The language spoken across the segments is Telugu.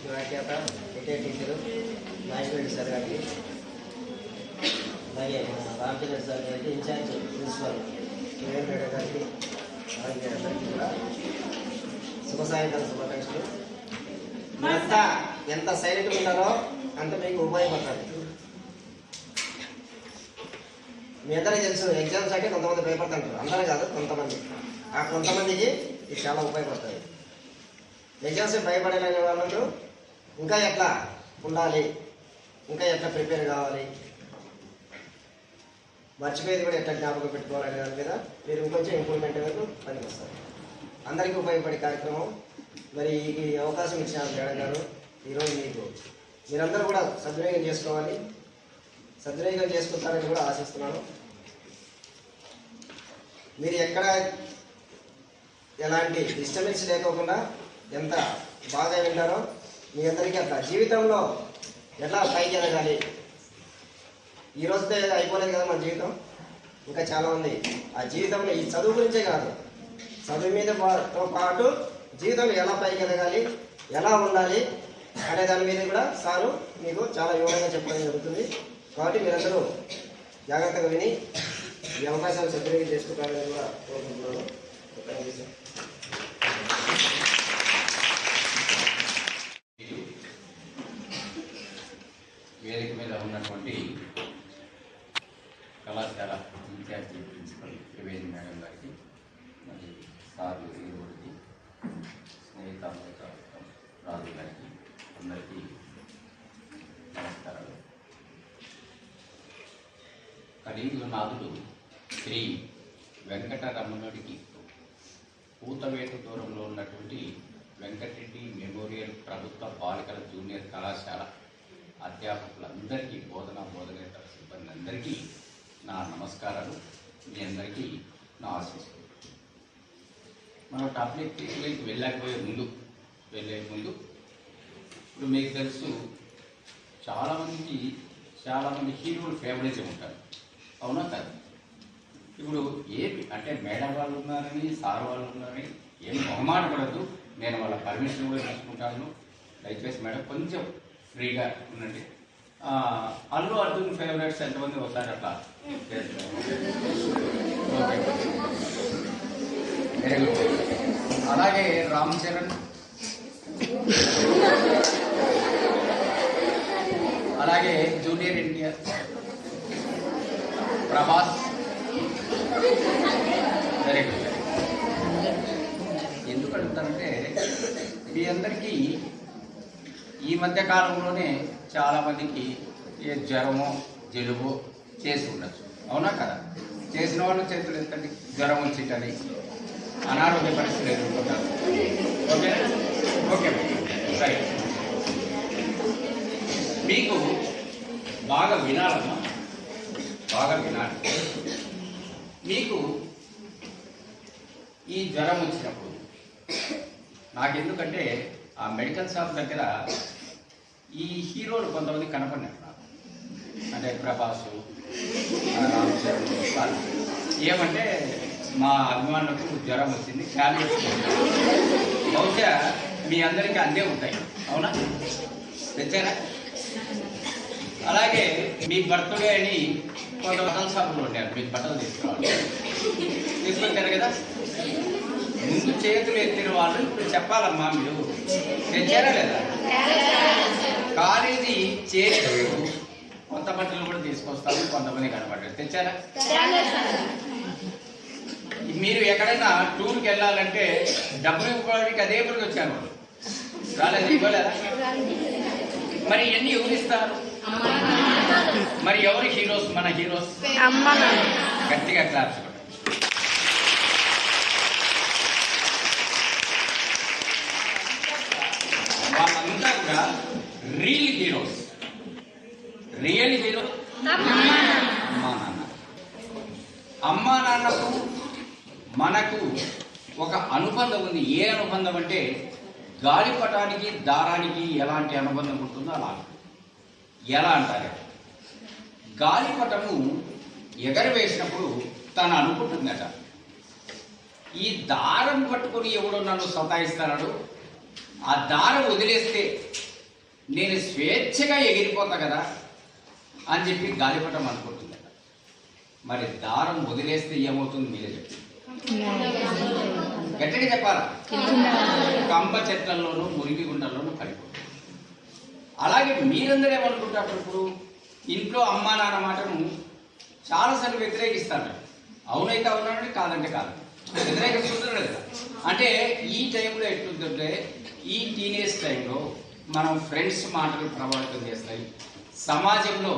వ్యాఖ్యాత రిటైర్డ్ టీచరు నాగరెడ్డి సార్ గారికి, అలాగే రామచంద్ర సార్ గారికి, ఇన్ఛార్జ్ ప్రిన్సిపల్ కిరణ్ రెడ్డి గారికి, అలాగే అందరికీ కూడా శుభ సాయంకాలం శుభాకాంక్షలు. మీరంతా ఎంత సైలెంట్గా ఉన్నారో అంత మీకు ఉపయోగపడుతుంది. మీ అందరికీ తెలుసు, ఎగ్జామ్స్ అంటే కొంతమంది భయపడుతుంటారు, అందరూ కాదు కొంతమంది. ఆ కొంతమందికి ఇది చాలా ఉపయోగపడుతుంది. ఎగ్జామ్స్ భయపడలేని వాళ్ళకు ఇంకా ఎట్లా ఉండాలి, ఇంకా ఎట్లా ప్రిపేర్ కావాలి, మర్చిపోయేది కూడా ఎట్లా జ్ఞాపకం పెట్టుకోవాలనే దాని మీద మీరు ఇంకొంచెం ఇంప్రూవ్మెంట్ వరకు పనికొస్తారు. అందరికీ ఉపయోగపడే కార్యక్రమం. మరి ఈ అవకాశం ఇచ్చిన మేడం గారు ఈరోజు మీకు మీరందరూ కూడా సద్వినియోగం చేసుకోవాలి, సద్వినియోగం చేసుకుంటారని కూడా ఆశిస్తున్నాను. మీరు ఎక్కడ ఎలాంటి డిస్టర్బెన్స్ లేకోకుండా ఎంత బాగా వింటారో మీ అందరికీ అట్లా జీవితంలో ఎట్లా పైకి ఎదగాలి. ఈ రోజుతో అయిపోలేదు కదా మన జీవితం, ఇంకా చాలా ఉంది. ఆ జీవితంలో ఈ చదువు గురించే కాదు, చదువు మీదతో పాటు జీవితంలో ఎలా పైకి ఎదగాలి, ఎలా ఉండాలి అనే దాని మీద కూడా సారు మీకు చాలా వివరంగా చెప్పడం జరుగుతుంది. కాబట్టి మీరందరూ జాగ్రత్తగా విని ఈ అవకాశాలు సద్వినియోగం చేసుకుంటారని కూడా కోరుకుంటున్నాను. వేదిక మీద ఉన్నటువంటి కళాశాల ఇన్ఛార్జ్ ప్రిన్సిపల్ త్రివేణి మేడం గారికి, మరి సార్ ఈరోజుకి స్నేహిత రాజు గారికి అందరికీ నమస్కారాలు. కలియుగ నాథుడు శ్రీ వెంకటరమణుడికి పూతవేటు దూరంలో ఉన్నటువంటి వెంకటరెడ్డి మెమోరియల్ ప్రభుత్వ బాలికల జూనియర్ కళాశాల అధ్యాపకులందరికీ, బోధనేతర సిబ్బంది అందరికీ నా నమస్కారాలు. మీ అందరికీ నా ఆశీస్సులు. మనం టాపిక్కి వెళ్ళే ముందు ఇప్పుడు మీకు తెలుసు, చాలామంది హీరోలు ఫేవరెట్గా ఉంటారు, అవునా కాదు? ఇప్పుడు ఏమి అంటే మేడం వాళ్ళు ఉన్నారని, సార్ వాళ్ళు ఉన్నారని ఏం బహుమాన పడద్దు. నేను వాళ్ళ పర్మిషన్ కూడా తీసుకుంటాను. దయచేసి మేడం కొంచెం ఫ్రీగా ఉండండి. అల్లు అర్జున్ ఫేవరెట్స్ ఎంతమంది వస్తారు అట్లా? Very good. అలాగే రామ్ చరణ్, అలాగే junior NTR, Prabhas. Very good. ఎందుకు అడుగుతానంటే మీ అందరికీ ఈ మధ్య కాలంలోనే చాలామందికి ఏ జ్వరమో జలుబో చేసి ఉండొచ్చు, అవునా కదా? చేసిన వాళ్ళు చేతులు ఎత్తండి. జ్వరం వచ్చిందని, అనారోగ్య పరిస్థితులు ఎదుర్కొంటారు. ఓకేనా? Okay, right. మీకు బాగా వినాలమ్మా, బాగా వినాలి. మీకు ఈ జ్వరం వచ్చినప్పుడు నాకెందుకంటే ఆ మెడికల్ షాప్ దగ్గర ఈ హీరోలు కొంతమంది కనపడినట్టు నాకు, అంటే ప్రభాసు, రామ్ చరణ్. ఏమంటే మా అభిమానులకు జ్వరం వచ్చింది, టాబ్లెట్స్ బహుశా మీ అందరికీ అందే ఉంటాయి, అవునా? తెచ్చారా? అలాగే మీ బర్త్డే అని కొంత బట్టల షాపులు ఉంటారు, మీకు బట్టలు తీసుకొచ్చారు కదా. ముందు చేతులు ఎత్తిన వాళ్ళు ఇప్పుడు చెప్పాలమ్మా, మీరు తెచ్చారా లేదా? కాలేజీ చేతులు కొత్త బట్టలు కూడా తీసుకొస్తాము, కొంతమంది కనబడ్డారు. తెచ్చారా? మీరు ఎక్కడైనా టూర్కి వెళ్ళాలంటే డబ్బులు ఇవ్వడానికి అదే పనికి వచ్చారు వాళ్ళు, రాలేదు? ఇవ్వలేదా? మరి ఎన్ని ఎవరు ఇస్తారు? మరి ఎవరు హీరోస్? మన హీరోస్ గట్టిగా క్లాప్స్. వాళ్ళంతా కూడా రియల్ హీరోస్. అమ్మా నాన్నకు మనకు ఒక అనుబంధం ఉంది. ఏ అనుబంధం అంటే గాలిపటానికి దారానికి ఎలాంటి అనుబంధం ఉంటుందో అలా. ఎలా అంటారు? గాలిపటము ఎగరవేసినప్పుడు తను అనుకుంటుందట, ఈ దారం పట్టుకొని ఎవడో నన్ను సతాయిస్తున్నాడు, ఆ దారం వదిలేస్తే నేను స్వేచ్ఛగా ఎగిరిపోతా కదా అని చెప్పి గాలిపటం అనుకుంటుంది. మరి దారం వదిలేస్తే ఏమవుతుంది మీరే చెప్పండి. గట్టిగా చెప్పాలా? కంప చెట్లలోనూ మురిగి గుండల్లోనూ పడిపోతుంది. అలాగే మీరందరూ ఏమనుకుంటారు? ఇప్పుడు ఇంట్లో అమ్మా నాన్న మాటను చాలాసార్లు వ్యతిరేకిస్తారు. అవునైతే అవునండి, కాదంటే కాదు, వ్యతిరేకిస్తుంటారు కదా. అంటే ఈ టైంలో ఎట్లుందంటే, ఈ టీనేజ్ టైంలో మనం ఫ్రెండ్స్ మాటలు ప్రభావితం చేస్తాయి, సమాజంలో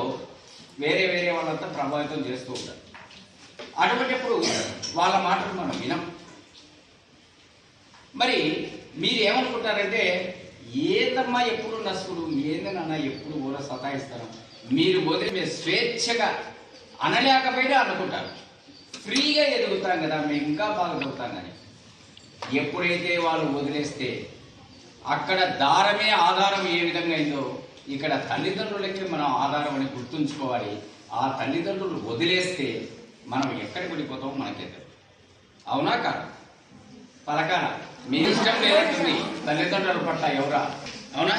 వేరే వేరే వాళ్ళంతా ప్రభావితం చేస్తూ ఉంటారు. అటువంటిప్పుడు వాళ్ళ మాటలు మనం వినం. మరి మీరు ఏమనుకుంటారంటే, ఏదమ్మా ఎప్పుడు నసుకుడు, ఏందన్నా ఎప్పుడు కూడా సతాయిస్తారు, మీరు వదిలి మీరు స్వేచ్ఛగా అనలేకపోయినా అనుకుంటారు. ఫ్రీగా ఎదుగుతాం కదా, మేము ఇంకా బాగా చదువుతాం కానీ ఎప్పుడైతే వాళ్ళు వదిలేస్తే అక్కడ దారమే ఆధారం ఏ విధంగా అయిందో ఇక్కడ తల్లిదండ్రులకే మనం ఆధారం అని గుర్తుంచుకోవాలి. ఆ తల్లిదండ్రులు వదిలేస్తే మనం ఎక్కడికి వెళ్ళిపోతామో మనకే తెలియదు. అవునా కాదు? పలకాల మీ ఇష్టం లేదంటుంది తల్లిదండ్రుల పట్ల ఎవరా? అవునా?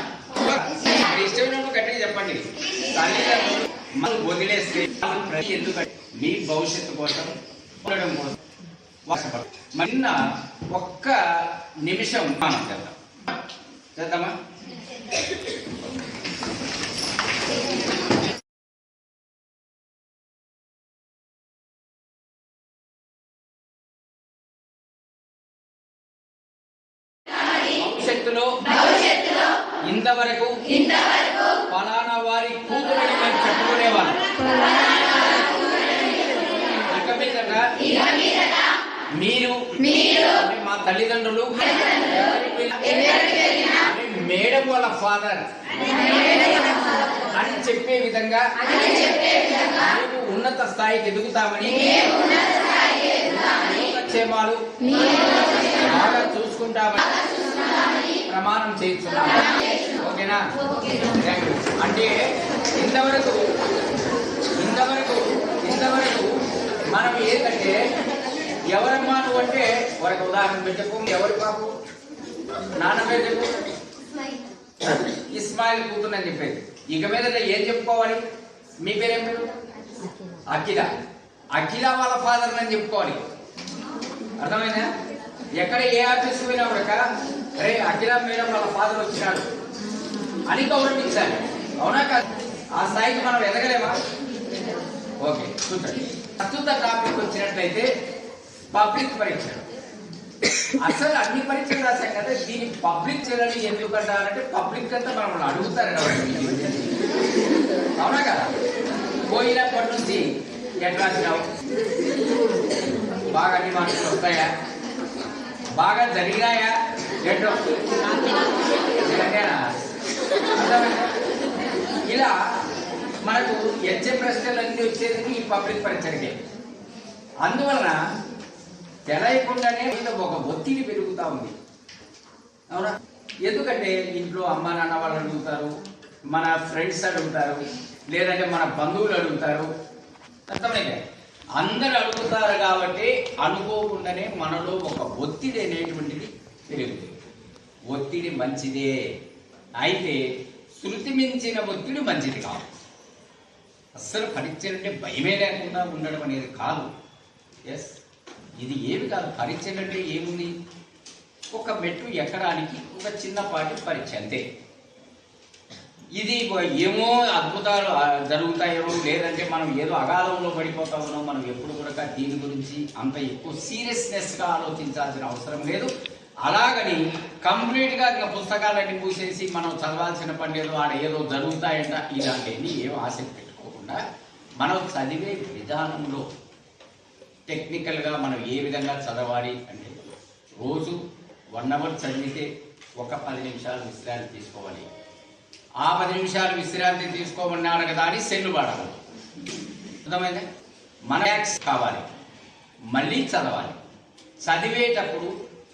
మీ ఇష్టం గట్టిగా చెప్పండి. తల్లిదండ్రులు మనం వదిలేస్తే ఎందుకంటే మీ భవిష్యత్తు కోసం ఉండడం కోసం నిన్న ఒక్క నిమిషం మనం చేద్దామా? భవిష్యత్తులో ఇంతవరకు ఫలానా వారి కూతురని మేము చెప్పుకునేవాళ్ళం. ఇక మీదట మీరు మా తల్లిదండ్రులు మేడం వాళ్ళ ఫాదర్ అని చెప్పే విధంగా మేము ఉన్నత స్థాయికి ఎదుగుతామని, క్షేమాలు బాగా చూసుకుంటామని ప్రమాణం చేస్తున్నాము. ఓకేనా? అంటే ఇంతవరకు మనం ఏంటంటే, ఎవరమ్మా నువ్వు అంటే ఒక ఉదాహరణ పెట్టకు. ఎవరి బాబు? నాన్న పేరు చెప్పు. ఇస్మాయిల్ కూతురు అని చెప్పేది. ఇక మీద ఏం చెప్పుకోవాలి? మీ పేరేం పేరు? అఖిల వాళ్ళ ఫాదర్ అని చెప్పుకోవాలి. అర్థమైందా? ఎక్కడ ఏ ఆఫీస్ పోయినా కూడా అరే అఖిల మేడం వాళ్ళ ఫాదర్ వచ్చినాడు అని గౌరవించాలి. అవునా కాదు? ఆ స్థాయికి మనం ఎదగలేమా? ఓకే, చూడండి. ప్రస్తుత టాపిక్ వచ్చినట్లయితే పబ్లిక్ పరీక్షలు. అసలు అన్ని పరీక్షలు రాశాం కదా, దీని పబ్లిక్ చేయాలని ఎందుకంటారంటే పబ్లిక్ అంతా మనం అడుగుతారు కాబట్టి. అవునా కదా? పోయినప్పటి నుంచి ఎట్లా రాసినావు? బాగా అన్ని మార్కులు వస్తాయా? బాగా జరిగినాయా? ఎట్లా ఇలా మనకు వచ్చే ప్రశ్నలు అన్ని వచ్చేది ఈ పబ్లిక్ పరీక్షలకే. అందువలన తెలియకుండానే ఒక ఒత్తిడి పెరుగుతూ ఉంది. అవునా? ఎందుకంటే ఇంట్లో అమ్మ నాన్న వాళ్ళు అడుగుతారు, మన ఫ్రెండ్స్ అడుగుతారు, లేదంటే మన బంధువులు అడుగుతారు. అర్థమైందా? అందరు అడుగుతారు కాబట్టి అనుకోకుండానే మనలో ఒక ఒత్తిడి అనేటువంటిది పెరుగుతుంది. ఒత్తిడి మంచిదే, అయితే శృతి మించిన ఒత్తిడి మంచిది కాదు. అస్సలు పరీక్షలు అంటే భయమే లేకుండా ఉండడం అనేది కాదు. ఎస్, ఇది ఏమి కాదు. పరీక్షలు అంటే ఏముంది? ఒక మెట్టు ఎక్కడానికి ఒక చిన్నపాటి పరీక్ష అంతే. ఇది ఏమో అద్భుతాలు జరుగుతాయేమో, లేదంటే మనం ఏదో అగాధంలో పడిపోతామో, మనం ఎప్పుడు కూడా దీని గురించి అంత ఎక్కువ సీరియస్నెస్గా ఆలోచించాల్సిన అవసరం లేదు. అలాగని కంప్లీట్గా ఇంకా పుస్తకాలన్నీ మూసేసి మనం చదవాల్సిన పని లేదు, ఆడ ఏదో జరుగుతాయంట ఇలాంటివన్నీ ఏం ఆసక్తి పెట్టుకోకుండా మనం చదివే విధానంలో టెక్నికల్గా మనం ఏ విధంగా చదవాలి అంటే, రోజు 1 అవర్ చదివితే ఒక 10 నిమిషాలు విశ్రాంతి తీసుకోవాలి. ఆ 10 నిమిషాలు విశ్రాంతి తీసుకోమన్నాడు కదా అని సెల్లు వాడాలి. అర్థమైందా? మన కావాలి, మళ్ళీ చదవాలి. చదివేటప్పుడు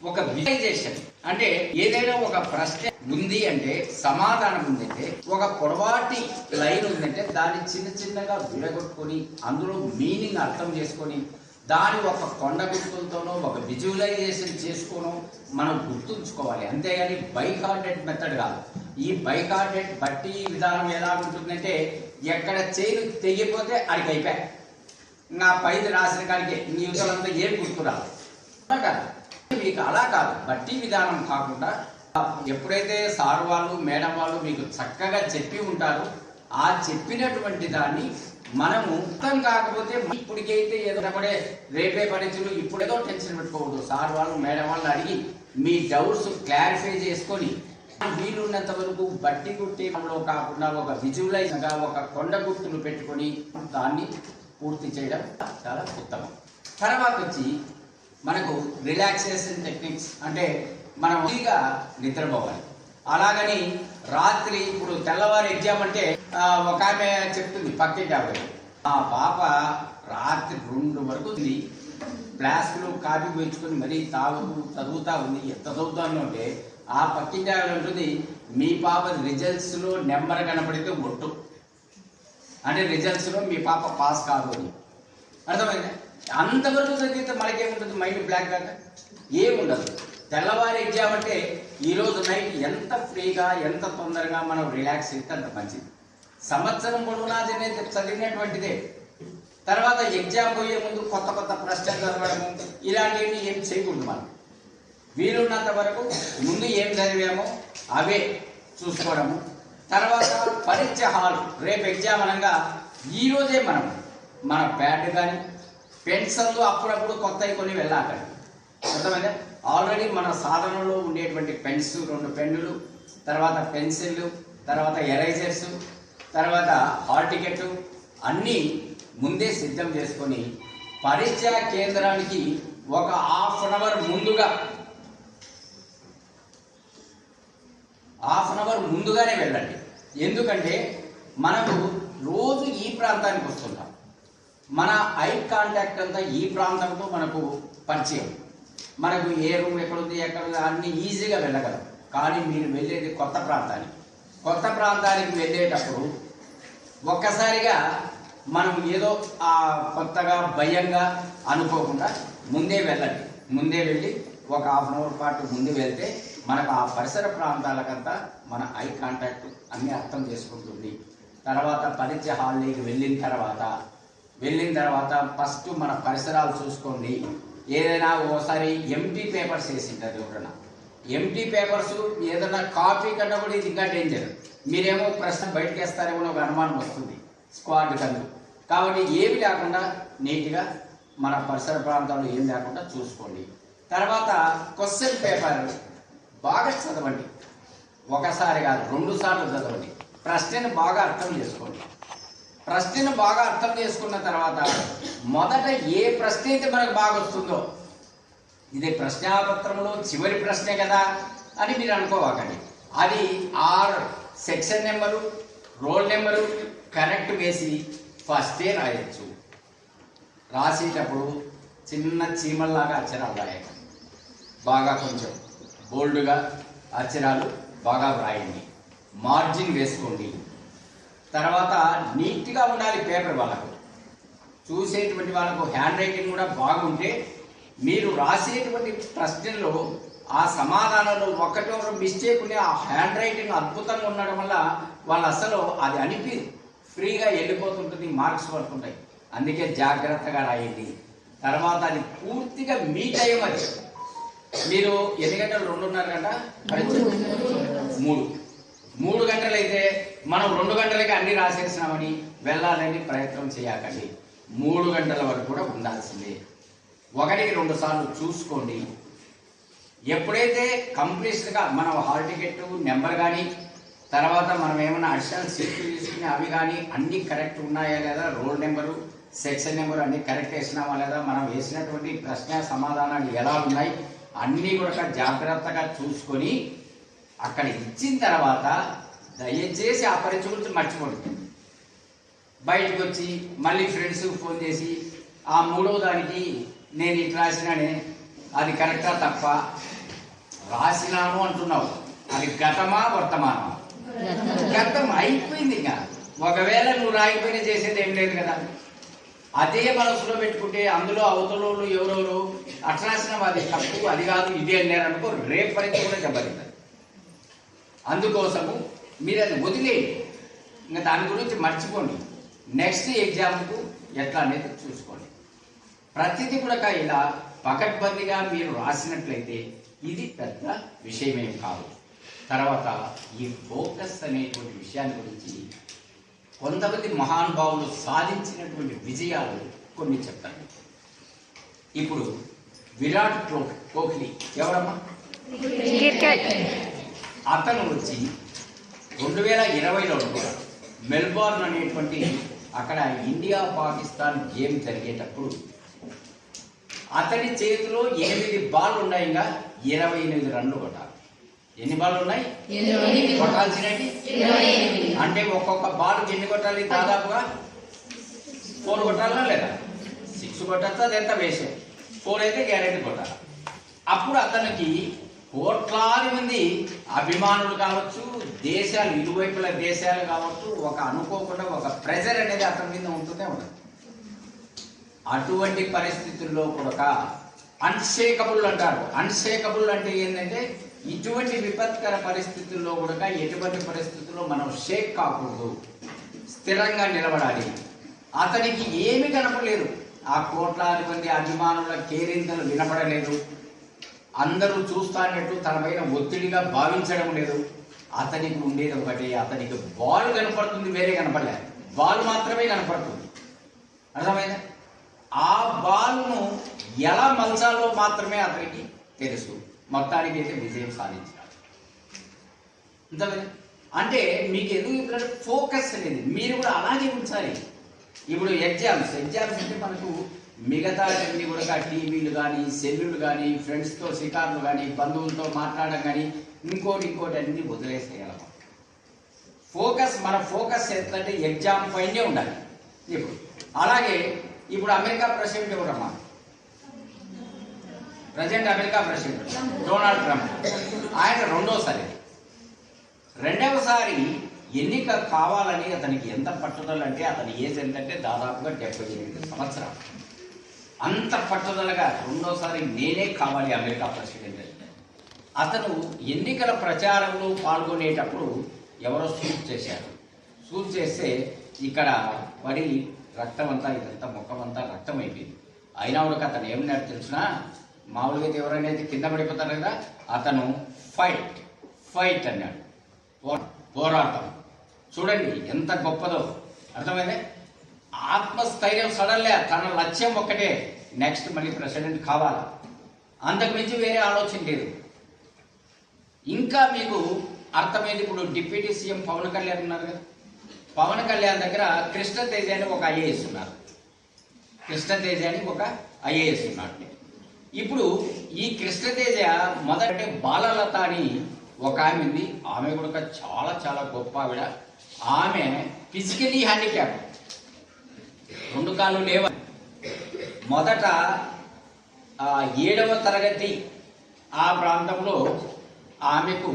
ఒక విజువలైజేషన్, అంటే ఏదైనా ఒక ప్రశ్న ఉంది అంటే, సమాధానం ఉందంటే, ఒక పొడవాటి లైన్ ఉందంటే దాన్ని చిన్న చిన్నగా విడగొట్టుకొని అందులో మీనింగ్ అర్థం చేసుకొని దాని ఒక కొండ గుర్తులతోనో ఒక విజువలైజేషన్ చేసుకోనో మనం గుర్తుంచుకోవాలి. అంతేగాని బై హార్టెడ్ మెథడ్ కాదు. ఈ బైకార్డెడ్ బట్టి విధానం ఎలా ఉంటుందంటే ఎక్కడ చైన్ తెగిపోతే అడిగి అయిపోయా, నా పైది రాసిన కాడికే మీ యువతలంతా ఏం గుర్తురాదు. మీకు అలా కాదు, బట్టి విధానం కాకుండా ఎప్పుడైతే సార్ వాళ్ళు మేడం వాళ్ళు మీకు చక్కగా చెప్పి ఉంటారో ఆ చెప్పినటువంటి దాన్ని మనము మొత్తం కాకపోతే ఇప్పటికైతే ఏదో కూడా రేపే పరీక్షలు ఇప్పుడేదో టెన్షన్ పెట్టుకోవద్దు. సార్ వాళ్ళు మేడం వాళ్ళు అడిగి మీ డౌట్స్ క్లారిఫై చేసుకొని వీలున్నంత వరకు బట్టి గుట్టిలో కాకుండా ఒక విజువలైజ్గా ఒక కొండ గుర్తులు పెట్టుకొని దాన్ని పూర్తి చేయడం చాలా ఉత్తమం. తర్వాత వచ్చి మనకు రిలాక్సేషన్ టెక్నిక్స్ అంటే మనం ఫ్రీగా నిద్రపోవాలి. అలాగని రాత్రి ఇప్పుడు తెల్లవారు ఎగ్జామ్ అంటే ఒక ఆమె చెప్తుంది పక్కింటి ఆవిడ, ఆ పాప రాత్రి 2 వరకు ఫ్లాస్క్లో కాఫీ పోయించుకొని మరీ చదువుతా ఉంది. ఎంత చదువుతాను అంటే ఆ పక్కింటి ఆవిడ ఉంటుంది, మీ పాప రిజల్ట్స్లో నెంబర్ కనపడితే ఒట్టు అంటే రిజల్ట్స్లో మీ పాప పాస్ కాదు అని అర్థమైంది. అంతవరకు చదివితే మనకేముంటుంది, మైండ్ బ్లాక్ కాక ఏముండదు. తెల్లవారి ఎగ్జామ్ అంటే ఈరోజు నైట్ ఎంత ఫ్రీగా ఎంత తొందరగా మనం రిలాక్స్ అయితే అంత మంచిది. సంవత్సరం పొడవునా చదివినటువంటిదే. తర్వాత ఎగ్జామ్ పోయే ముందు కొత్త కొత్త ప్రశ్నలు చదవడము ఇలాంటివి ఏం చేయకూడదు. మనం వీలున్నంత వరకు ముందు ఏం చదివామో అవే చూసుకోవడము. తర్వాత పరీక్ష హాల్ రేపు ఎగ్జామ్ అనగా ఈరోజే మనం మన ప్యాడ్ కానీ పెన్సిల్లు అప్పుడప్పుడు కొత్తవి కొన్ని వెళ్ళాలి. అర్థమైందా? ఆల్రెడీ మన సాధనలో ఉండేటువంటి పెన్స్ 2 పెన్నులు, తర్వాత పెన్సిళ్ళు, తర్వాత ఎరైజర్స్, తర్వాత హాల్ టికెట్ అన్నీ ముందే సిద్ధం చేసుకొని పరీక్షా కేంద్రానికి ఒక హాఫ్ అన్ అవర్ ముందుగానే వెళ్ళండి. ఎందుకంటే మనకు రోజు ఈ ప్రాంతానికి వస్తుంటాం, మన ఐ కాంటాక్ట్ అంతా ఈ ప్రాంతంతో మనకు పరిచయం, మనకు ఏ రూమ్ ఎక్కడుంది ఎక్కడ అన్ని ఈజీగా వెళ్ళగలం. కానీ మీరు వెళ్ళేది కొత్త ప్రాంతానికి వెళ్ళేటప్పుడు ఒక్కసారిగా మనం ఏదో కొత్తగా భయంగా అనుకోకుండా ముందే వెళ్ళండి. ముందే వెళ్ళి ఒక హాఫ్ అన్ అవర్ పాటు ముందు వెళ్తే మనకు ఆ పరిసర ప్రాంతాలకంతా మన ఐ కాంటాక్ట్ అన్నీ అర్థం చేసుకుంటుంది. తర్వాత పరీక్ష హాల్లోకి వెళ్ళిన తర్వాత ఫస్ట్ మన పరిసరాలు చూసుకోండి. ఏదైనా ఓసారి ఎంటీ పేపర్స్ వేసి ఉంటుంది ఎవరైనా, ఎంటీ పేపర్స్ ఏదైనా కాపీ కన్నా కూడా ఇది ఇంకా డేంజర్. మీరేమో ప్రశ్న బయటకు వేస్తారేమో ఒక అనుమానం వస్తుంది స్క్వాడ్ కన్నా. కాబట్టి ఏమి లేకుండా నీట్గా మన పరిసర ప్రాంతాల్లో ఏం లేకుండా చూసుకోండి. తర్వాత క్వశ్చన్ పేపర్ బాగా చదవండి, ఒకసారి కాదు 2 సార్లు చదవండి. ప్రశ్నను బాగా అర్థం చేసుకోండి. ప్రశ్నను బాగా అర్థం చేసుకున్న తర్వాత మొదట ఏ ప్రశ్న అయితే మనకు బాగా వస్తుందో, ఇది ప్రశ్నాపత్రంలో చివరి ప్రశ్నే కదా అని మీరు అనుకోవాకండి. అది section number roll number correct వేసి ఫస్టే రాయొచ్చు. రాసేటప్పుడు చిన్న చీమల్లాగా అక్షరాలు రాయకండి, బాగా కొంచెం బోల్డ్గా అక్షరాలు బాగా వ్రాయండి, మార్జిన్ వేసుకోండి. తర్వాత నీట్గా ఉండాలి పేపర్. వాళ్ళకు చూసేటువంటి వాళ్ళకు హ్యాండ్ రైటింగ్ కూడా బాగుంటే మీరు రాసేటువంటి ప్రశ్నల్లో ఆ సమాధానంలో ఒకటో మిస్టేక్ ఉంటే ఆ హ్యాండ్ రైటింగ్ అద్భుతంగా ఉండడం వల్ల వాళ్ళు అసలు అది అనిపి ఫ్రీగా వెళ్ళిపోతుంటుంది, మార్క్స్ పడుతుంటాయి. అందుకే జాగ్రత్తగా రాయండి. తర్వాత అది పూర్తిగా మీ టైం. అది మీరు ఎన్ని గంటలు 2:30 గంట 3 గంటలు అయితే మనం 2 గంటలకి అన్ని రాసేసినామని వెళ్ళాలని ప్రయత్నం చేయకండి. 3 గంటల వరకు కూడా ఉండాల్సిందే. 1-2 సార్లు చూసుకోండి. ఎప్పుడైతే కంప్లీట్గా మనం హాల్ టికెట్ నెంబర్ కానీ తర్వాత మనం ఏమైనా అడిషనల్ సీట్లు తీసుకుని అవి కానీ అన్నీ కరెక్ట్ ఉన్నాయా లేదా, రోల్ నెంబరు సెక్షన్ నెంబరు అన్నీ కరెక్ట్ వేసినామా లేదా, మనం వేసినటువంటి ప్రశ్న సమాధానాలు ఎలా ఉన్నాయి అన్నీ కూడా జాగ్రత్తగా చూసుకొని అక్కడ ఇచ్చిన తర్వాత దయచేసి ఆ పరీక్ష గురించి మర్చిపోండి. బయటకు వచ్చి మళ్ళీ ఫ్రెండ్స్కి ఫోన్ చేసి ఆ 3వ దానికి నేను ఇట్లా రాసినానే అది కరెక్టా తప్ప రాసినాను అంటున్నావు. అది గతమా వర్తమానమా? గతం అయిపోయింది. ఇంకా ఒకవేళ నువ్వు రాయిపోయినా చేసేది ఏం లేదు కదా. అదే మనసులో పెట్టుకుంటే అందులో అవతలోళ్ళు ఎవరెవరు అట్లా రాసిన అది తప్పు, అది కాదు, ఇది అన్నారు అనుకో, రేపు పరీక్ష కూడా దెబ్బతింటుంది. అందుకోసము మీరు అది వదిలేయండి, ఇంకా దాని గురించి మర్చిపోండి. నెక్స్ట్ ఎగ్జామ్కు ఎట్లా అనేది చూసుకోండి. ప్రతిదీ కూడా ఇలా పకడ్బందీగా మీరు రాసినట్లయితే ఇది పెద్ద విషయమేం కాదు. తర్వాత ఈ ఫోకస్ అనేటువంటి విషయాన్ని గురించి కొంతమంది మహానుభావులు సాధించినటువంటి విజయాలు కొన్ని చెప్తాను. ఇప్పుడు విరాట్ కోహ్లీ ఎవరమ్మా? అతను వచ్చి 2020లో మెల్బోర్న్ అనేటువంటి అక్కడ ఇండియా పాకిస్తాన్ గేమ్ జరిగేటప్పుడు అతని చేతిలో 8 బాల్ ఉన్నాయి, ఇంకా 28 రన్లు కొట్టాలి. ఎన్ని బాల్ ఉన్నాయి? కొట్టాల్సినవి అంటే ఒక్కొక్క బాల్కి ఎన్ని కొట్టాలి? దాదాపుగా 4 కొట్టాలా లేదా? 6 కొట్టచ్చు, అది ఎంత వేసే 4 అయితే గ్యారెంటీ కొట్టాలి. అప్పుడు అతనికి కోట్లాది మంది అభిమానులు కావచ్చు, దేశాలు ఇరువైపుల దేశాలు కావచ్చు, ఒక అనుకోకుండా ఒక ప్రెజర్ అనేది అతని మీద ఉంటూనే ఉండదు. అటువంటి పరిస్థితుల్లో కూడా అన్షేకబుల్ అంటారు. అన్షేకబుల్ అంటే ఏంటంటే ఇటువంటి విపత్కర పరిస్థితుల్లో కూడా ఎటువంటి పరిస్థితుల్లో మనం షేక్ కాకూడదు, స్థిరంగా నిలబడాలి. అతనికి ఏమి కనపడలేదు, ఆ కోట్లాది మంది అభిమానుల కేరింతలు వినపడలేదు, అందరూ చూస్తానట్టు తన పైన ఒత్తిడిగా భావించడం లేదు. అతనికి ఉండేది ఒకటి, అతనికి బాల్ కనపడుతుంది, వేరే కనపడలేదు, బాల్ మాత్రమే కనపడుతుంది. అర్థమైందా? ఆ బాల్ను ఎలా మలచాలో మాత్రమే అతనికి తెలుసు. మొత్తానికి అయితే విజయం సాధించాలి. అంటే మీకు ఎందుకు ఫోకస్ అనేది మీరు కూడా అలాగే ఉంచాలి. ఇప్పుడు ఎగ్జామ్స్ అంటే మనకు మిగతా అన్ని కూడా టీవీలు కానీ, సెల్లులు కానీ, ఫ్రెండ్స్తో షికార్లు కానీ, బంధువులతో మాట్లాడడం కానీ, ఇంకోటి అన్ని వదిలేసేయాలి. మన ఫోకస్ ఎంతంటే ఎగ్జామ్ పైనే ఉండాలి. ఇప్పుడు అలాగే ఇప్పుడు అమెరికా ప్రెసిడెంట్ ఎవరమ్మా? Present America president Donald Trump. ఆయన రెండవసారి ఎన్నిక కావాలని అతనికి ఎంత పట్టుదల అంటే అతని ఏజ్ ఎంతంటే దాదాపుగా 78 సంవత్సరాలు. అంత పట్టుదలగా రెండోసారి నేనే కావాలి అమెరికా ప్రెసిడెంట్ అంటే. అతను ఎన్నికల ప్రచారంలో పాల్గొనేటప్పుడు ఎవరో షూట్ చేస్తే ఇక్కడ పడి రక్తం అంతా ఇదంతా ముఖం అంతా రక్తం అయిపోయింది. అయినా కూడా అతను ఏమన్నాడు తెలిసినా, మామూలుగా ఎవరైనా అయితే కింద పడిపోతారు కదా, అతను ఫైట్ అన్నాడు, పోరాటం. చూడండి ఎంత గొప్పదో, అర్థమైందే? ఆత్మస్థైర్యం సడన్లే, తన లక్ష్యం ఒక్కటే, నెక్స్ట్ మళ్ళీ ప్రెసిడెంట్ కావాలి, అంతకు మించి వేరే ఆలోచన లేదు. ఇంకా మీకు అర్థమైంది. ఇప్పుడు డిప్యూటీ సీఎం పవన్ కళ్యాణ్ ఉన్నారు కదా, పవన్ కళ్యాణ్ దగ్గర కృష్ణతేజ అని ఒక ఐఏఎస్ ఉన్నారు. ఇప్పుడు ఈ కృష్ణతేజ మొదట బాలలత అని ఒక ఆమె ఉంది. ఆమె కూడా చాలా చాలా గొప్ప ఆవిడ. ఆమె ఫిజికలీ హ్యాండిక్యాప్, 2 కాళ్ళు లేవ. మొదట 7వ తరగతి ఆ ప్రాంతంలో ఆమెకు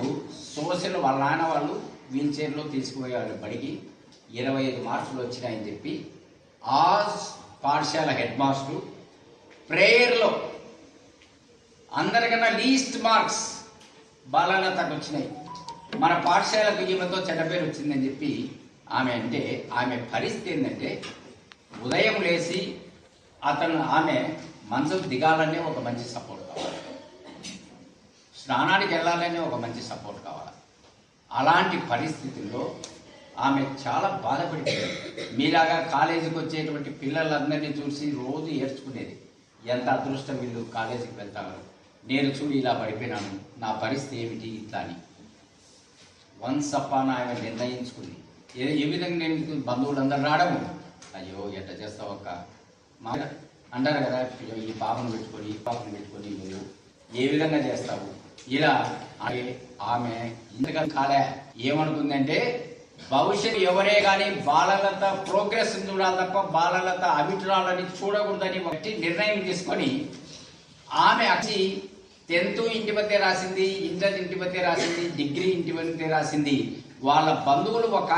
సోషల్ వాళ్ళ నాన్న వాళ్ళు వీల్ చైర్లో తీసుకుపోయేవాళ్ళు బడికి. 25 మార్కులు వచ్చినాయని చెప్పి ఆ పాఠశాల హెడ్ మాస్టర్ ప్రేయర్లో అందరికన్నా లీస్ట్ మార్క్స్ బాలలతకు వచ్చినాయి, మన పాఠశాలకు ఈమెతో చెడ్డ పేరు వచ్చిందని చెప్పి ఆమె పరిస్థితి ఏంటంటే, ఉదయం లేచి ఆమె మనసుకు దిగాలనే ఒక మంచి సపోర్ట్ కావాలి, స్నానానికి వెళ్ళాలనే ఒక మంచి సపోర్ట్ కావాలి. అలాంటి పరిస్థితుల్లో ఆమె చాలా బాధపడిపోయింది. మీలాగా కాలేజీకి వచ్చేటువంటి పిల్లలందరినీ చూసి రోజు ఏడ్చుకునేది, ఎంత అదృష్టం వీళ్ళు కాలేజీకి వెళ్తారు, నేను చూడు ఇలా పడిపోయినాను, నా పరిస్థితి ఏమిటి ఇట్లా అని. వన్స్ అపాన్ ఆమె నిర్ణయించుకుంది. ఏ విధంగా నేను బంధువులందరూ రావడము, అయ్యో ఎట్లా చేస్తావు అక్క మా అంటారు కదా, ఈ పాపను పెట్టుకొని నువ్వు ఏ విధంగా చేస్తావు ఇలా. ఆమె ఇంతగా కాలే ఏమనుకుందంటే, భవిష్యత్తు ఎవరే కానీ బాలలత ప్రోగ్రెస్ చూడాలి తప్ప బాలలత అభిటురాలని చూడకూడదని ఒకటి నిర్ణయం తీసుకొని ఆమె వచ్చి 10th ఇంటి మధ్య రాసింది, ఇంటర్ ఇంటి మధ్య రాసింది, డిగ్రీ ఇంటి మధ్య రాసింది. వాళ్ళ బంధువులు ఒక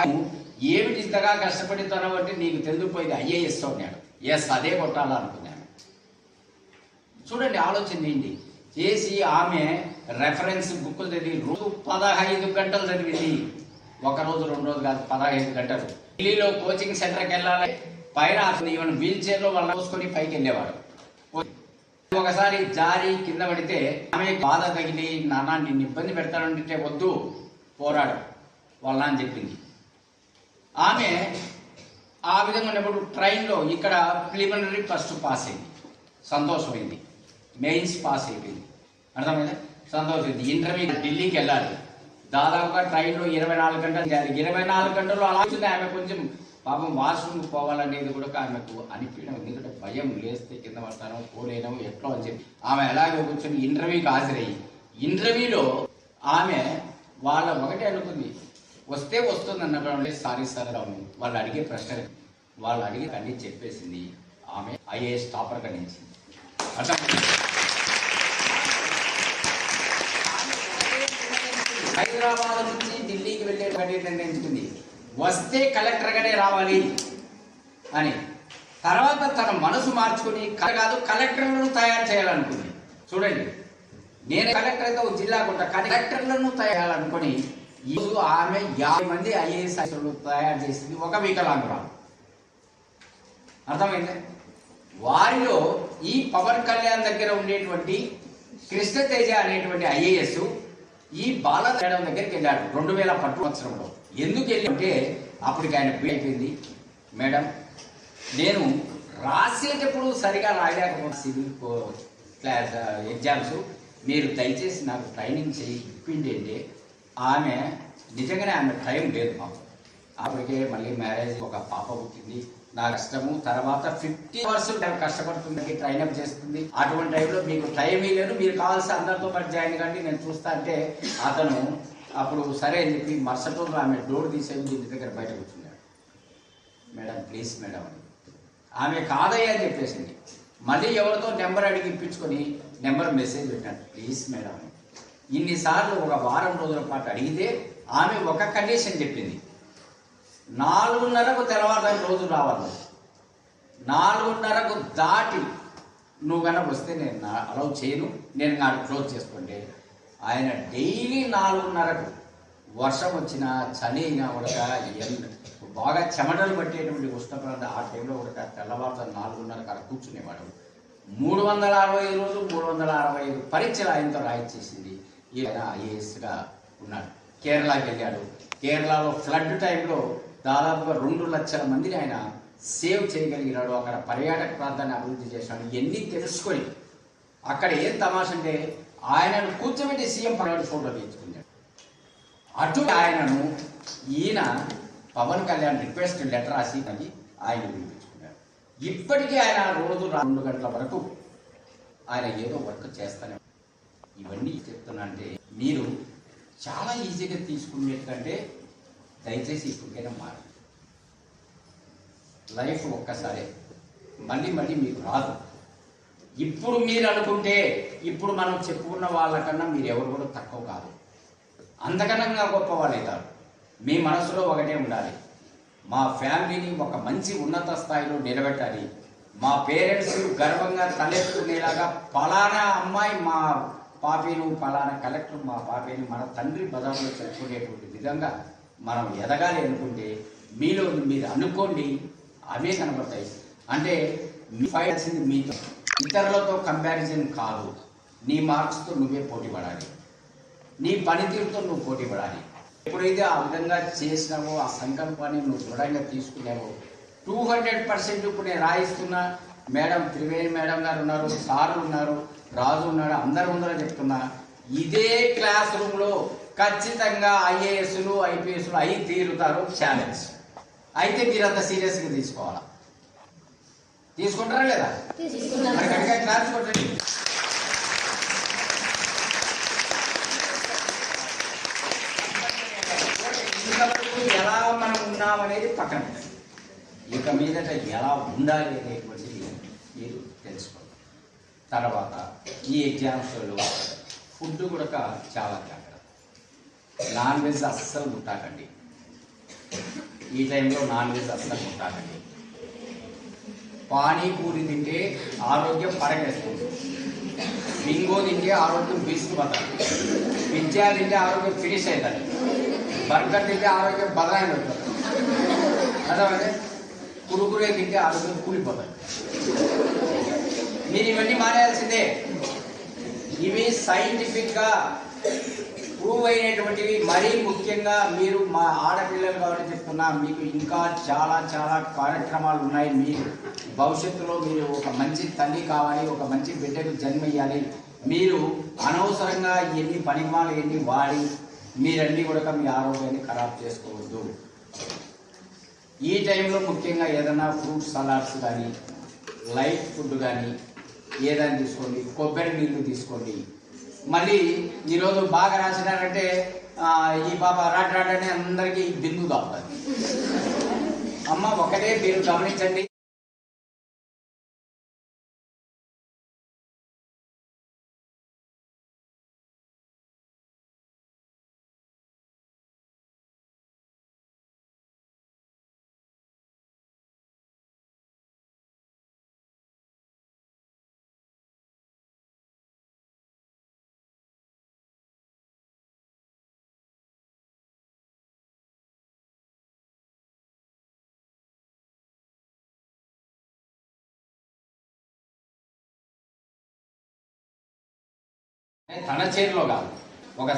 ఏమిటి ఇంతగా కష్టపడితారో అంటే, నీకు తెలిసిపోయింది ఐఏఎస్ అన్నాడు. ఎస్, అదే కొట్టాలనుకున్నాను. చూడండి, ఆలోచన ఏంటి. చేసి ఆమె రెఫరెన్స్ బుక్కులు చదివి రోజు 15 గంటలు చదివింది. ఒక రోజు 2 రోజులు కాదు, 15 గంటలు. ఢిల్లీలో కోచింగ్ సెంటర్కి వెళ్ళాలి, పైన ఈవెన్ వీల్ చైర్లో వాళ్ళ పోసుకొని పైకి వెళ్ళేవాడు. ఒకసారి జారి కింద పడితే ఆమె బాధ తగిలి, నాన్న నిన్ను ఇబ్బంది పెడతానంటే వద్దు, పోరాడు వాళ్ళ అని చెప్పింది. ఆమె ఆ విధంగా ఉన్నప్పుడు ట్రైన్లో ఇక్కడ ప్రిలిమినరీ ఫస్ట్ పాస్ అయింది, సంతోషమైంది. మెయిన్స్ పాస్ అయిపోయింది, అర్థమైందా, సంతోషమైంది. ఇంటర్వ్యూ ఢిల్లీకి వెళ్ళాలి, దాదాపుగా ట్రైన్లో 24 గంటలు చేయాలి. 24 గంటలు అలా వచ్చింది. ఆమె కొంచెం పాపం వాష్రూమ్కి పోవాలనేది కూడా ఆమెకు అనిపించడం, ఎందుకంటే భయం, లేస్తే కింద పడతానో పోలేనో ఎట్లా అని చెప్పి ఆమె అలాగే కూర్చొని ఇంటర్వ్యూకి హాజరయ్యి, ఇంటర్వ్యూలో ఆమె వాళ్ళ ఒకటే అనుకుంది, వస్తే వస్తుంది అన్నప్పుడు సారీ సార్ వాళ్ళు అడిగే ప్రశ్న, వాళ్ళు అడిగి అన్నీ చెప్పేసింది. ఆమె ఐఏఎస్ టాపర్ కనిపించింది. అర్థం, హైదరాబాద్ నుంచి ఢిల్లీకి వెళ్ళే నిర్ణయించుకుంది, వస్తే కలెక్టర్గానే రావాలి అని. తర్వాత తన మనసు మార్చుకుని కాదు కలెక్టర్లను తయారు చేయాలనుకుంది. చూడండి, నేను కలెక్టర్ అయితే ఒక జిల్లాకు ఉంటా, కానీ కలెక్టర్లను తయారాలనుకుని ఈరోజు ఆమె 50 మంది ఐఏఎస్ తయారు చేసింది, ఒక వికలాంగురాలు. అర్థమైంది. వారిలో ఈ పవన్ కళ్యాణ్ దగ్గర ఉండేటువంటి కృష్ణతేజ అనేటువంటి ఐఏఎస్ ఈ బాల మేడం దగ్గరికి వెళ్ళాడు 2010 సంవత్సరంలో. ఎందుకు వెళ్ళి అంటే అప్పటికి ఆయన అయిపోయింది. మేడం, నేను రాసేటప్పుడు సరిగా రాయలేకపోతే సివిల్ క్లాస్ ఎగ్జామ్స్, మీరు దయచేసి నాకు ట్రైనింగ్ చెప్పింది అంటే ఆమె నిజంగానే ఆమె టైం లేదు మాకు. అప్పటికే మళ్ళీ మ్యారేజ్, ఒక పాప పుట్టింది. నా కష్టము, తర్వాత 50 అవర్స్ కష్టపడుతుంది, ట్రైనప్ చేస్తుంది. అటువంటి టైంలో మీకు టైం లేదు, మీరు కావాల్సిన అందరితో పాటు జాయిన్ కండి, నేను చూస్తా అంటే అతను అప్పుడు సరే అని చెప్పి మరుసటి రోజు ఆమె డోర్ తీసేది ఇంటి దగ్గర బయట కూర్చున్నాడు. మేడం ప్లీజ్ మేడం అని. ఆమె కాదయ్యా అని చెప్పేసింది. మళ్ళీ ఎవరితో నెంబర్ అడిగి ఇప్పించుకొని నెంబర్ మెసేజ్ పెట్టాడు, ప్లీజ్ మేడం అని. ఇన్నిసార్లు ఒక వారం రోజుల పాటు అడిగితే ఆమె ఒక కండిషన్ చెప్పింది, 4:30కు తెల్లవారుదాని రోజు రావాలి, 4:30కు దాటి నువ్వు కనుక వస్తే నేను అలౌ చేయను, నేను నాకు క్లోజ్ చేసుకుంటే. ఆయన డైలీ 4:30కు వర్షం వచ్చినా చలి అయినా కూడా బాగా చెమటలు పట్టేటువంటి ఉష్ణప్రాంతం ఆ టైంలో కూడా తెల్లవారుదాని 4:30కు అలా కూర్చునేవాడు. 365 రోజులు 365 పరీక్షలు ఆయనతో రాయించేసింది. ఈయన ఐఏఎస్గా ఉన్నాడు. కేరళకి వెళ్ళాడు. కేరళలో ఫ్లడ్ టైంలో దాదాపుగా 2 లక్షల మందిని ఆయన సేవ్ చేయగలిగినాడు. అక్కడ పర్యాటక ప్రాంతాన్ని అభివృద్ధి చేసినాడు. ఇవన్నీ తెలుసుకొని అక్కడ ఏం తమాష అంటే ఆయనను కూర్చోబెట్టి సీఎం పర్యాటక ఫోటో తీసుకున్నాడు. అటు ఆయనను ఈయన పవన్ కళ్యాణ్ రిక్వెస్ట్ లెటర్ రాసి ఆయన పిలిపించుకున్నాడు. ఇప్పటికీ ఆయన రోజు 2 గంటల వరకు ఆయన ఏదో వర్క్ చేస్తానే. ఇవన్నీ చెప్తున్నా అంటే మీరు చాలా ఈజీగా తీసుకునేటంటే దయచేసి ఇప్పటికైనా మారండి. లైఫ్ ఒక్కసారే, మళ్ళీ మళ్ళీ మీకు రాదు. ఇప్పుడు మీరు అనుకుంటే ఇప్పుడు మనం చెప్పుకున్న వాళ్ళకన్నా మీరు ఎవరు కూడా తక్కువ కాదు, అంతకన్నా గొప్ప వాళ్ళు అవుతారు. మీ మనసులో ఒకటే ఉండాలి, మా ఫ్యామిలీని ఒక మంచి ఉన్నత స్థాయిలో నిలబెట్టాలి, మా పేరెంట్స్ గర్వంగా తలెత్తుకునేలాగా పలానా అమ్మాయి మా పాపేను, పలానా కలెక్టర్ మా పాపేను మన తండ్రి బజార్లో చెప్పుకునేటువంటి విధంగా మనం ఎదగాలి అనుకుంటే మీలో మీరు అనుకోండి, అవే కనబడతాయి. అంటే మీ ఫైట్ మీతో, ఇతరులతో కంపారిజన్ కాదు. నీ మార్క్స్తో నువ్వే పోటీ పడాలి, నీ పనితీరుతో నువ్వు పోటీ పడాలి. ఎప్పుడైతే ఆ విధంగా చేసినావో, ఆ సంకల్పాన్ని నువ్వు దృఢంగా తీసుకున్నావో 200% ఇప్పుడు నేను రాయిస్తున్నా. మేడం త్రివేణి మేడం గారు ఉన్నారు, సార్లు ఉన్నారు, రాజు ఉన్నాడు, అందరు ముందర చెప్తున్నా, ఇదే క్లాస్ రూమ్లో ఖచ్చితంగా ఐఏఎస్లు ఐపీఎస్లు అయి తీరుతారు. ఛాలెంజ్ అయితే మీరంతా సీరియస్గా తీసుకోవాలా? తీసుకుంటారా లేదా? గట్టిగా క్లాస్ కొట్టండి. ఇంతవరకు ఎలా మనం ఉన్నామనేది పక్కన, ఇక మీదట ఎలా ఉండాలి అనేటువంటిది మీరు తెలుసుకోవాలి. తర్వాత ఈ ఎగ్జామ్స్లో ఫుడ్ కూడా చాలా జాగ్రత్త. నాన్ వెజ్ అస్సలు ముట్టాకండి. ఈ టైంలో నాన్ వెజ్ అస్సలు ముట్టాకండి. పానీపూరి తింటే ఆరోగ్యం పరగేస్తుంది. బింగో తింటే ఆరోగ్యం బీసుకుపోతారు, పిజ్జా తింటే ఆరోగ్యం ఫినిష్ అవుతారు, బర్గర్ తింటే ఆరోగ్యం బదలాయి అవుతారు, అదే కురుకురే తింటే ఆరోగ్యం కూలిపోతారు. మీరు ఇవన్నీ మానేయాల్సిందే. ఇవి సైంటిఫిక్గా ప్రూవ్ అయినటువంటివి. మరీ ముఖ్యంగా మీరు మా ఆడపిల్లలు కాబట్టి చెప్తున్నా, మీకు ఇంకా చాలా చాలా కార్యక్రమాలు ఉన్నాయి. మీరు భవిష్యత్తులో మీరు ఒక మంచి తల్లి కావాలి, ఒక మంచి బిడ్డకు జన్మయ్యాలి. మీరు అనవసరంగా ఎన్ని పనిమాలు ఎన్ని వాడి మీరన్నీ కూడా మీ ఆరోగ్యాన్ని ఖరాబ్ చేసుకోవద్దు. ఈ టైంలో ముఖ్యంగా ఏదైనా ఫ్రూట్ సలాడ్స్ కానీ లైట్ ఫుడ్ కానీ ఏదైనా తీసుకోండి, కొబ్బరి నీళ్ళు తీసుకోండి. మళ్ళీ ఈరోజు బాగా రాసినారంటే ఈ పాప రాటని అందరికీ బిందు తాపుతుంది. అమ్మ ఒకటే మీరు గమనించండి. తన చేతిలో కాదు, ఒక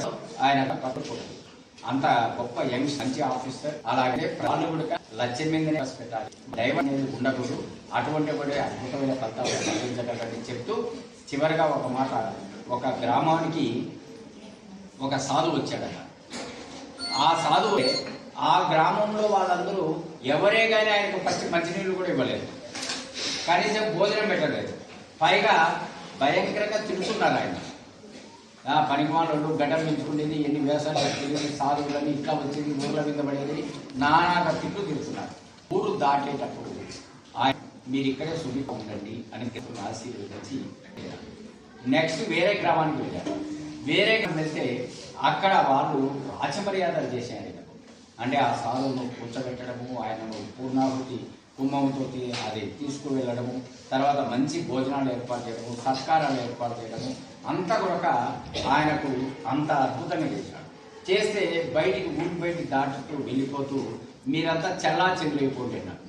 ఆయన పట్టుకోండి. అంత గొప్ప యంగ్ మంచి ఆఫీసర్. అలాగే వాళ్ళు కూడా లక్ష్యం మీదనే పెట్టాలి, దైవం అనేది ఉండకూడదు. అటువంటి అద్భుతమైన ఫలితాలు సాధించగలరని చెప్తూ చివరిగా ఒక మాట, ఒక గ్రామానికి ఒక సాధువు వచ్చాడట. ఆ సాధువు ఆ గ్రామంలో వాళ్ళందరూ ఎవరే కానీ ఆయనకు మంచినీళ్ళు కూడా ఇవ్వలేదు, కనీసం భోజనం పెట్టలేదు. పైగా భయంకరంగా తిరుగుతున్నారు ఆయన. పనికిమాలు గడ్డం పెంచుకునేది, ఎన్ని వేసాలు వచ్చేది, సాధువులని ఇట్లా వచ్చేది, ఊర్ల మీద పడేది, నానా తిట్లు తిరుగుతున్నారు. ఊరు దాటేటప్పుడు ఆయన మీరు ఇక్కడే సుఖిగా ఉండండి అని ఆశీర్వదించి నెక్స్ట్ వేరే గ్రామానికి వెళ్ళారు. వేరే గ్రామం వెళ్తే అక్కడ వాళ్ళు రాచమర్యాదలు చేశారు. అంటే ఆ సాధువును కూర్చోబెట్టడము, ఆయనను పూర్ణాహుతి కుంభంతో అది తీసుకువెళ్ళడము, తర్వాత మంచి భోజనాలు ఏర్పాటు చేయడము, సత్కారాలు ఏర్పాటు చేయడము, అంతా కూడా ఆయనకు అంత అద్భుతంగా చేశాడు. చేస్తే బయటికి ఊరి బయటికి దాటుతూ వెళ్ళిపోతూ మీరంతా చల్లా చెల్లిపోతున్నారు.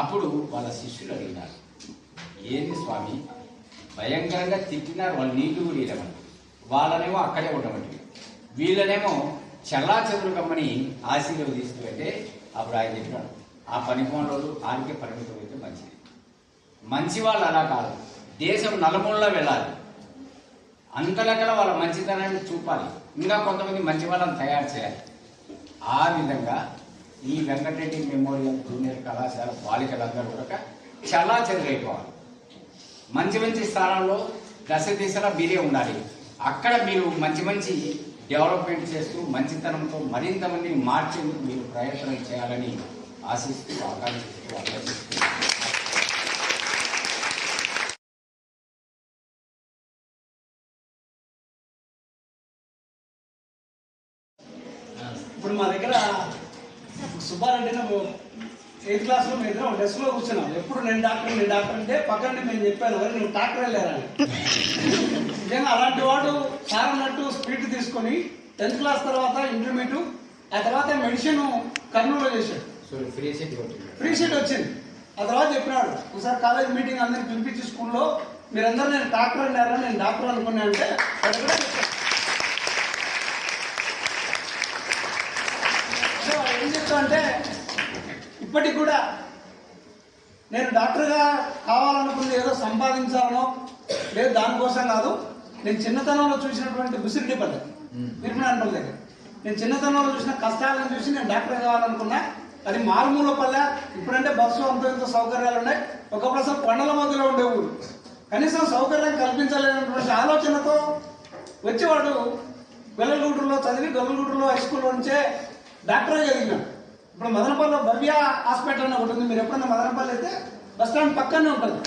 అప్పుడు వాళ్ళ శిష్యులు అడిగినారు, ఏంది స్వామి భయంకరంగా తిట్టినారు, వాళ్ళు నీళ్లు కూడా ఇవ్వమని, వాళ్ళనేమో అక్కడే ఉండమంటే వీళ్ళనేమో చల్లా చెదురు కమ్మని ఆశీర్వదిస్తూ అయితే అప్పుడు ఆయన చెప్పినాడు, ఆ పనికిమాలోళ్ళు ఆడికే పరిమితం అయితే మంచిది. మంచి వాళ్ళు అలా కాదు, దేశం నలుమూలలో వెళ్ళాలి, అంతలకల వాళ్ళ మంచితనాన్ని చూపాలి, ఇంకా కొంతమంది మంచి వాళ్ళని తయారు చేయాలి. ఆ విధంగా ఈ వెంకటరెడ్డి మెమోరియల్ జూనియర్ కళాశాల బాలికలందరూ కూడా చాలా చెరుగైపోవాలి. మంచి మంచి స్థానాల్లో దశ దిశలా మీరే ఉండాలి. అక్కడ మీరు మంచి మంచి డెవలప్మెంట్ చేస్తూ మంచితనంతో మరింత మందిని మార్చేందుకు మీరు ప్రయత్నం చేయాలని ఆశిస్తూ ఆకాంక్షిస్తూ ఆలోచిస్తూ ఇప్పుడు మా దగ్గర సుబ్బారెడ్డి 8th క్లాస్లో మేము ఇద్దరం డెస్క్లో కూర్చున్నాం. ఎప్పుడు నేను డాక్టర్ అంటే పక్కన నేను చెప్పాను, నువ్వు డాక్టర్ వెళ్ళారని. నిజంగా అలాంటి వాడు సార్ అన్నట్టు స్పీడ్ తీసుకొని 10th క్లాస్ తర్వాత ఇంటర్మీడియట్, ఆ తర్వాత మెడిసిన్ కర్నూలులో చేశాడు. ఫ్రీ సీట్ వచ్చింది. ఆ తర్వాత చెప్పినాడు, ఒకసారి కాలేజ్ మీటింగ్ అందరిని పిలిపించి స్కూల్లో మీరందరూ నేను డాక్టర్ అన్నారా, నేను డాక్టర్ అనుకున్నా అంటే ఏం చెప్తా అంటే ఇప్పటికి కూడా నేను డాక్టర్గా కావాలనుకుంది ఏదో సంపాదించాలనో లేదు దానికోసం కాదు. నేను చిన్నతనంలో చూసినటువంటి బుసిరెడ్డి పల్లె నిర్మలాన్ పల్లె దగ్గర నేను చిన్నతనంలో చూసిన కష్టాలను చూసి నేను డాక్టర్ కావాలనుకున్నా. అది మారుమూల పల్లె. ఇప్పుడంటే బస్సు అంత ఇంత సౌకర్యాలు ఉన్నాయి. ఒకప్పుడు అసలు కొండల మధ్యలో ఉండే ఊరు. కనీసం సౌకర్యం కల్పించలేనటువంటి ఆలోచనతో వచ్చేవాడు గొల్లగూడూరులో చదివి గొల్లగూడూరులో హై స్కూల్లో నుంచే డాక్టర్గా ఎదిగినాడు. ఇప్పుడు మదనపల్లిలో భవ్య హాస్పిటల్ అని ఒకటి ఉంది. మీరు ఎప్పుడన్నా మదనపల్లి అయితే బస్ స్టాండ్ పక్కనే ఉంటుంది.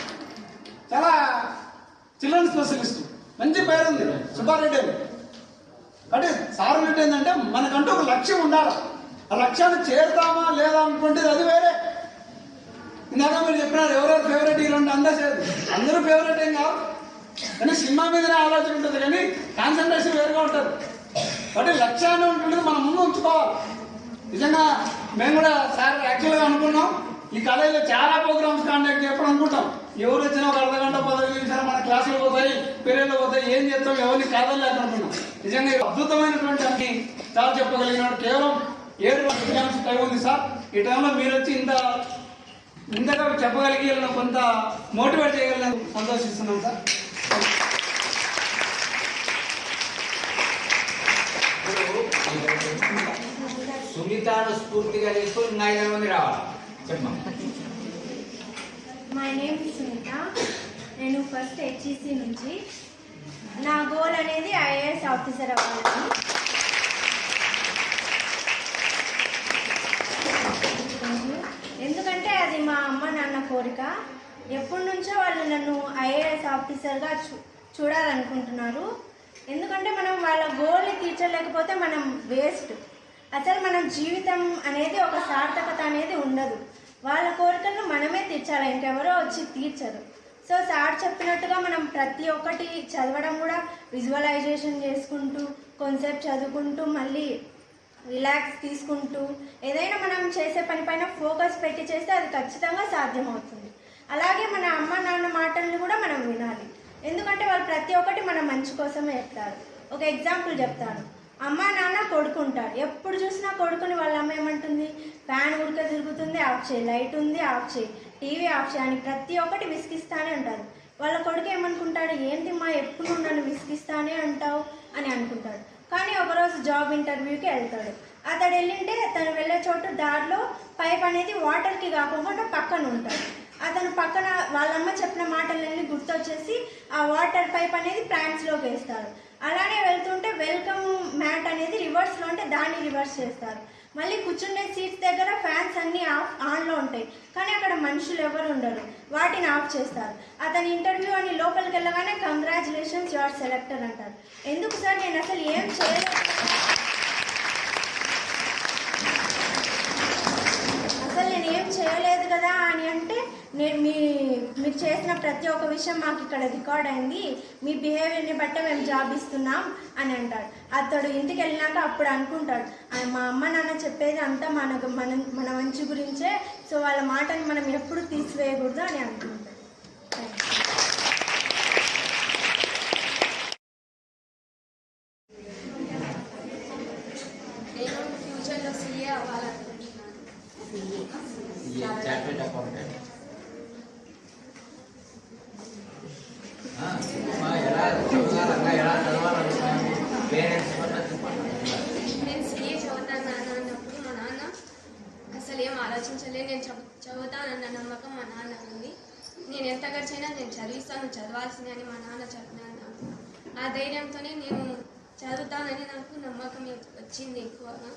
చాలా చిల్డ్రన్ స్పెషలిస్ట్, మంచి పేరు ఉంది సుబ్బారెడ్డి అని. అంటే సార్ రెడ్డి ఏంటంటే మనకంటూ ఒక లక్ష్యం ఉండాలి. ఆ లక్ష్యాన్ని చేరుతామా లేదా అనుకుంటే అది వేరే. ఇందాక మీరు చెప్పినారు ఎవరెవరు ఫేవరెట్ హీరో అంటే అందరూ ఫేవరెట్ ఏం కాదు. కానీ సినిమా మీదనే ఆలోచన ఉంటుంది కానీ కాన్సన్ట్రేషన్ వేరుగా ఉంటుంది. కాబట్టి లక్ష్యాన్ని ఉంటుంది మనం ముందు ఉంచుకోవాలి. నిజంగా మేము కూడా సార్ యాక్చువల్గా అనుకున్నాం ఈ కాలేజీలో చాలా ప్రోగ్రామ్స్ కాంటాక్ట్ చెప్పడం అనుకుంటాం. ఎవరు వచ్చినా ఒక అర్ధ గంట 15 నిమిషాలు మన క్లాసులు పోతాయి, పీరియడ్లు పోతాయి, ఏం చేస్తాం ఎవరిని కాదని అనుకున్నాం. నిజంగా అద్భుతమైనటువంటి అన్ని చాలా చెప్పగలిగినాడు. కేవలం 7 ఎగ్జామ్స్ టైం ఉంది సార్. ఈ టైంలో మీరు వచ్చి ఇంతగా చెప్పగలిగి కొంత మోటివేట్ చేయగలిగిన సంతోషిస్తున్నాం సార్. సునీతను స్ఫూర్తిగా తీసుకొని ఇంకా 5 మంది రావాలి. చెప్పమ్మా. My name is Sunita. నేను ఫస్ట్ HEC నుంచి. నా గోల్ అనేది IAS ఆఫీసర్ అవ్వాలని. ఎందుకంటే అది మా అమ్మ నాన్న కోరిక. ఎప్పటి నుంచో వాళ్ళు నన్ను IAS ఆఫీసర్గా చూడాలనుకుంటున్నారు. ఎందుకంటే మనం వాళ్ళ గోల్ని తీర్చలేకపోతే మనం వేస్ట్. అసలు మనం జీవితం అనేది ఒక సార్థకత అనేది ఉండదు. వాళ్ళ కోరికలను మనమే తీర్చాలి, ఇంకెవరో వచ్చి తీర్చరు. సో సార్ చెప్పినట్టుగా మనం ప్రతి ఒక్కటి చదవడం కూడా విజువలైజేషన్ చేసుకుంటూ కొంచెంసేపు చదువుకుంటూ మళ్ళీ రిలాక్స్ తీసుకుంటూ ఏదైనా మనం చేసే పని పైన ఫోకస్ పెట్టి చేస్తే అది ఖచ్చితంగా సాధ్యమవుతుంది. అలాగే మన అమ్మ నాన్న మాటలను కూడా మనం వినాలి. ఎందుకంటే వాళ్ళు ప్రతి ఒక్కటి మన మంచి కోసమే చెప్తారు. ఒక ఎగ్జాంపుల్ చెప్తాను. అమ్మ నాన్న కొడుకుంటారు. ఎప్పుడు చూసినా కొడుకుని వాళ్ళ అమ్మ ఏమంటుంది, ఫ్యాన్ ఉడక తిరుగుతుంది ఆఫ్ చేయి, లైట్ ఉంది ఆఫ్ చేయి, టీవీ ఆఫ్ చేయి అని ప్రతి ఒక్కటి విసిగిస్తానే ఉంటారు. వాళ్ళ కొడుకు ఏమనుకుంటాడు, ఏంటి మా ఎప్పుడు నువ్వు నన్ను విసిగిస్తానే అంటావు అని అనుకుంటాడు. కానీ ఒకరోజు జాబ్ ఇంటర్వ్యూకి వెళ్తాడు. అతడు వెళ్ళింటే తను వెళ్ళే చోటు దారిలో పైప్ అనేది వాటర్కి కాకుండా పక్కన ఉంటాడు. అతను పక్కన వాళ్ళమ్మ చెప్పిన మాటలన్నీ గుర్తొచ్చేసి ఆ వాటర్ పైప్ అనేది ప్లాంట్స్లోకి వేస్తారు. అలానే వెళ్తుంటే వెల్కమ్ మ్యాట్ అనేది రివర్స్లో ఉంటే దాన్ని రివర్స్ చేస్తారు. మళ్ళీ కూర్చుండే సీట్స్ దగ్గర ఫ్యాన్స్ అన్నీ ఆన్లో ఉంటాయి, కానీ అక్కడ మనుషులు ఎవరు ఉండరు, వాటిని ఆఫ్ చేస్తారు. అతని ఇంటర్వ్యూ అని లోపలికి వెళ్ళగానే కంగ్రాచులేషన్స్ యు ఆర్ సెలెక్టర్ అంటారు. ఎందుకు సార్, నేను అసలు ఏం చేయలేదు, అసలు నేను ఏం చేయలేదు కదా అని అంటే, నేను మీరు చేసిన ప్రతి ఒక్క విషయం మాకు ఇక్కడ రికార్డ్ అయింది, మీ బిహేవియర్ని బట్టే మేము జాబ్ ఇస్తున్నాం అని అంటాడు. అతడు ఇంటికి వెళ్ళినాక అప్పుడు అనుకుంటాడు, మా అమ్మ నాన్న చెప్పేది అంతా మన మంచి గురించే, సో వాళ్ళ మాటని మనం ఎప్పుడు తీసివేయకూడదు అని అనుకుంటాడు. నేను ఫ్యూచర్లో CA అవ్వాలనుకుంటున్నాను. నేను CA చదువుతాను నాన్న అన్నప్పుడు మా నాన్న అసలు ఏం ఆలోచించలేదు. నేను చదువుతానన్న నమ్మకం మా నాన్న ఉంది. నేను ఎంత ఖర్చైనా నేను చదివిస్తాను, చదవాల్సిందే అని మా నాన్న చెప్పినాను నాకు. ఆ ధైర్యంతోనే నేను చదువుతానని నాకు నమ్మకం వచ్చింది ఎక్కువగా.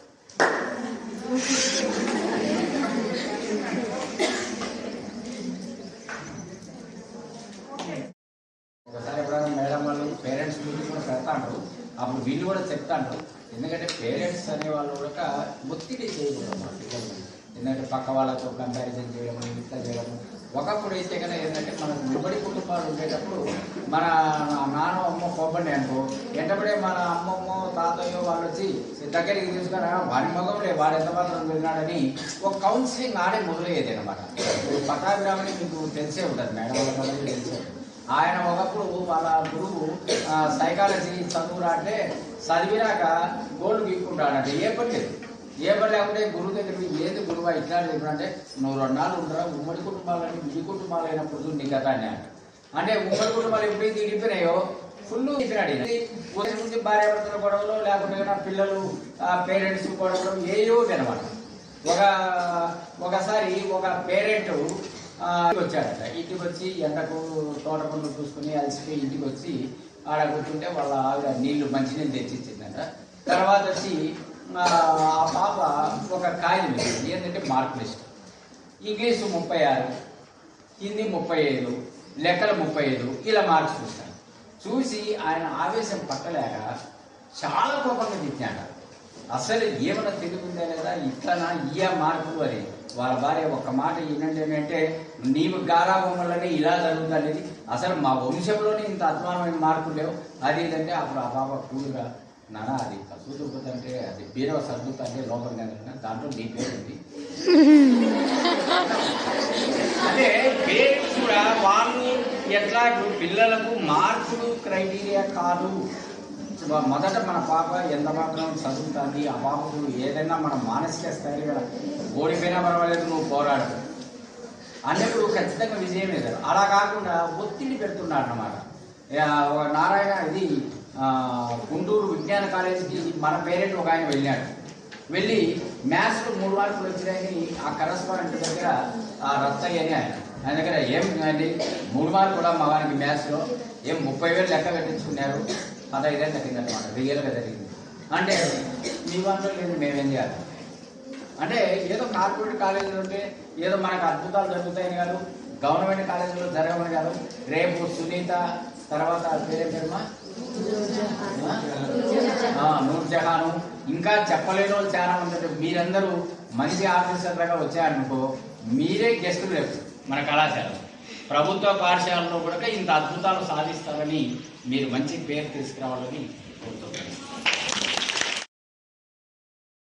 ఒకసారి ఎప్పుడైనా మేడం వాళ్ళు పేరెంట్స్ మీటింగ్ కూడా పెడతాంటారు, అప్పుడు వీళ్ళు కూడా చెప్తాంటారు. ఎందుకంటే పేరెంట్స్ అనే వాళ్ళు కూడా ఒత్తిడి చేయకూడదు మా పిల్లలు. ఎందుకంటే పక్క వాళ్ళతో కంపారిజన్ చేయడము, ఇట్లా చేయడము. ఒకప్పుడు అయితే కనుక ఏంటంటే మనకు ఉమ్మడి కుటుంబాలు ఉండేటప్పుడు మన నాన్న అమ్మ కోపండి అనుకో, వెంటబడే మన అమ్మమ్మ తాతయ్యో వాళ్ళు వచ్చి దగ్గరికి తీసుకుని వాడి మగంలే వాడు ఎంత మాత్రం వెళ్ళినాడని ఒక కౌన్సిలింగ్ ఆడే మొదలయ్యేది అనమాట. పట్టాభిరామని మీకు తెలిసే ఉంటుంది, మేడం వాళ్ళ వాళ్ళకి తెలిసే ఉంటుంది. ఆయన ఒకప్పుడు వాళ్ళ గురువు సైకాలజీ చదువు అంటే చదివినాక గోల్డ్ గీక్కుంటాడంటే ఏ పని లేదు. ఏ పని లేకుంటే గురువు దగ్గర ఏది గురువు ఇట్లా చెప్పినంటే నువ్వు 2 నాళ్ళు ఉంటారా, ఉమ్మడి కుటుంబాలని మీ కుటుంబాలు అయినప్పుడు నీ కథ అంటే ఉమ్మడి కుటుంబాలు ఎప్పుడైతే తిరిగిపోయినాయో ఫుల్ తిప్పినాడు. ముందు భార్య భర్తల గొడవలు లేకుంటే పిల్లలు పేరెంట్స్ గొడవలు ఏయో అనమాట. ఒకసారి ఒక పేరెంట్ వచ్చాడట. ఇంటికి వచ్చి ఎండకు తోట పనులు చూసుకుని అలసిపోయి ఇంటికి వచ్చి ఆడ కూర్చుంటే వాళ్ళ ఆవిడ మంచినీళ్ళు తెచ్చిచ్చిందట. తర్వాత వచ్చి ఆ పాప ఒక కాగితం ఇచ్చింది, ఏంటంటే మార్క్ లిస్ట్. ఇంగ్లీషు 36, హిందీ 35, లెక్కలు 35, ఇలా మార్క్స్ చూస్తాను. చూసి ఆయన ఆవేశం పట్టలేక చాలా కోపంగా తిట్టాడు. అసలు ఏమైనా తెలివిందే లేదా, ఇట్లనా ఇయ్య మార్కులు అని వాళ్ళ భార్య ఒక్క మాట ఏంటంటే ఏంటంటే నీవు గారాబం వల్లనే ఇలా జరుగుతుంది. అసలు మా వంశంలోనే ఇంత అధ్వానమైన మార్పులు లేవు అది ఏంటంటే అప్పుడు ఆ బాబా కూలుగా నాన్న అది కసూతుపోతే అంటే అది బీరవ సర్దుత అంటే లోపల దాంట్లో నీ పేరు ఉంది. అంటే పేరెంట్స్ కూడా వాళ్ళు ఎట్లా పిల్లలకు మార్కులు క్రైటీరియా కాదు. మొదట మన పాప ఎంత మాత్రం చదువుతుంది, ఆ పాపకు ఏదైనా మన మానసిక స్థాయిగా ఓడిపోయినా పర్వాలేదు నువ్వు పోరాడు అన్నప్పుడు ఖచ్చితంగా విజయం ఏదారు. అలా కాకుండా ఒత్తిడి పెడుతున్నాడు అన్నమాట. నారాయణ ఇది గుంటూరు విజ్ఞాన కాలేజీకి మన పేరెంట్ ఒక ఆయన వెళ్ళాడు. వెళ్ళి మ్యాథ్స్లో 3 మార్కులు వచ్చినాయని ఆ కరస్పాండెంట్ దగ్గర ఆ రత్తయ్య అని ఆయన దగ్గర ఏం అండి 3 మార్కులు కూడా మా వారికి మ్యాథ్స్లో ఏం 30,000 లెక్క కట్టించుకున్నారు, 15 ఏళ్ళు కట్టిందన్నమాట, రియల్గా జరిగింది. అంటే మీ వాటిలో లేదు మేమేం చేయాలి అంటే ఏదో కార్పొరేట్ కాలేజీలో ఉంటే ఏదో మనకు అద్భుతాలు జరుగుతాయని కాదు, గవర్నమెంట్ కాలేజీలో జరగమని కాదు. రేపు సునీత తర్వాత పేరే పేరుమా నూర్జహాను ఇంకా చెప్పలేని వాళ్ళు చాలా ఉంటారు. మీరందరూ మంచి ఆఫీసర్లుగా వచ్చారనుకో మీరే గెస్టులు రేపు మన కళాశాల ప్రభుత్వ పాఠశాలలో కూడా ఇంత అద్భుతాలు సాధిస్తారని మీరు మంచి పేరు తీసుకురావాలని కోరుతున్నాను.